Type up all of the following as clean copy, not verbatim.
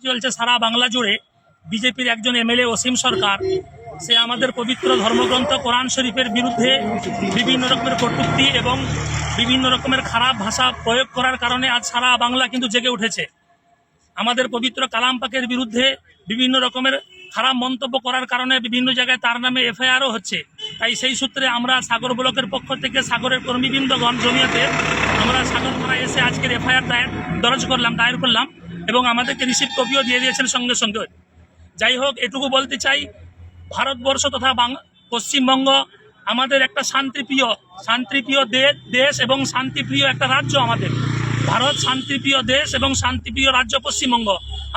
চলছে সারা বাংলা জুড়ে। বিজেপির একজন এমএলএ অসীম সরকার, সে আমাদের পবিত্র ধর্মগ্রন্থ কোরআন শরীফের বিরুদ্ধে বিভিন্ন রকমের কটূক্তি এবং বিভিন্ন রকমের খারাপ ভাষা প্রয়োগ করার কারণে আজ সারা বাংলা কিন্তু জেগে উঠেছে। আমাদের পবিত্র কালাম পাকের বিরুদ্ধে বিভিন্ন রকমের খারাপ মন্তব্য করার কারণে বিভিন্ন জায়গায় তার নামে এফআইআরও হচ্ছে। তাই সেই সূত্রে আমরা সাগর ব্লকের পক্ষ থেকে সাগরের কর্মীবৃন্দগণ জমিয়তে আমরা সাগরপাড়ায় এসে আজকের এফআইআর দায়ের করলাম এবং আমাদেরকে রিসিভ কপিও দিয়ে দিয়েছেন সঙ্গে সঙ্গে। যাই হোক, এটুকু বলতে চাই, ভারতবর্ষ তথা পশ্চিমবঙ্গ আমাদের একটা শান্তিপ্রিয় দেশ এবং শান্তিপ্রিয় একটা রাজ্য। আমাদের ভারত শান্তিপ্রিয় দেশ এবং শান্তিপ্রিয় রাজ্য পশ্চিমবঙ্গ।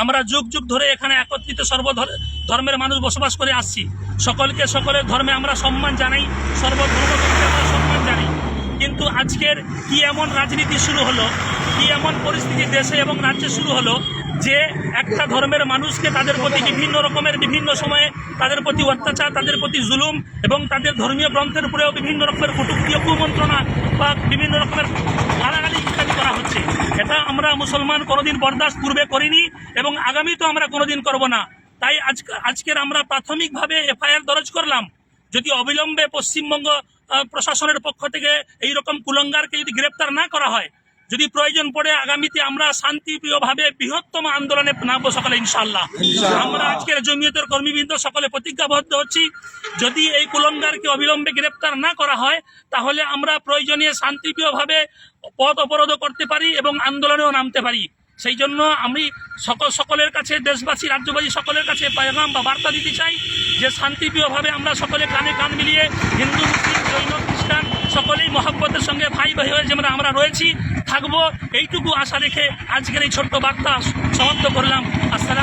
আমরা যুগ যুগ ধরে এখানে একত্রিত ধর্মের মানুষ বসবাস করে আসছি। সকলকে সকলের ধর্মে আমরা সম্মান জানাই, সর্বধর্মকে আমরা সম্মান জানাই। কিন্তু আজকের কি এমন রাজনীতি শুরু হলো, কি এমন পরিস্থিতি দেশে এবং রাজ্যে শুরু হলো যে একটা ধর্মের মানুষকে তাদের প্রতি বিভিন্ন সময়ে তাদের প্রতি অত্যাচার, তাদের প্রতি জুলুম এবং তাদের ধর্মীয় গ্রন্থের উপরেও বিভিন্ন রকমের কটূক্তি, কুমন্ত্রণা বা বিভিন্ন রকমের গালাগালি ইত্যাদি করা হচ্ছে। এটা আমরা মুসলমান কোনোদিন বরদাস্ত পূর্বে করিনি এবং আগামী তো আমরা কোনোদিন করব না। তাই আজকের আমরা প্রাথমিকভাবে এফআইআর দরজ করলাম। যদি অবিলম্বে পশ্চিমবঙ্গ প্রশাসনের পক্ষ থেকে এইরকম কুলঙ্গারকে যদি গ্রেপ্তার না করা হয়, যদি প্রয়োজন পড়ে আগামীতে আমরা শান্তিপ্রিয়ভাবে বৃহত্তম আন্দোলনে নামবো সকলে ইনশাআল্লাহ। আমরা আজকের জমিয়তের কর্মীবৃন্দ সকলে প্রতিজ্ঞাবদ্ধ হচ্ছি, যদি এই কুলঙ্গারকে অবিলম্বে গ্রেপ্তার না করা হয় তাহলে আমরা প্রয়োজনীয় শান্তিপ্রিয়ভাবে পথ অবরোধ করতে পারি এবং আন্দোলনেও নামতে পারি। সেই জন্য আমি সকলের কাছে, দেশবাসী, রাজ্যবাসী সকলের কাছে পেগাম বা বার্তা দিতে চাই যে শান্তিপ্রিয়ভাবে আমরা সকলে কানে কান মিলিয়ে হিন্দু, মুসলিম, জৈন, খ্রিস্টান সকলেই মহব্বতের সঙ্গে ভাই ভাই হয়ে যেমন আমরা রয়েছি, থাকবো, এইটুকু আশা রেখে আজকের এই ছোট্ট বার্তা সমাপ্ত করলাম। আসসালামু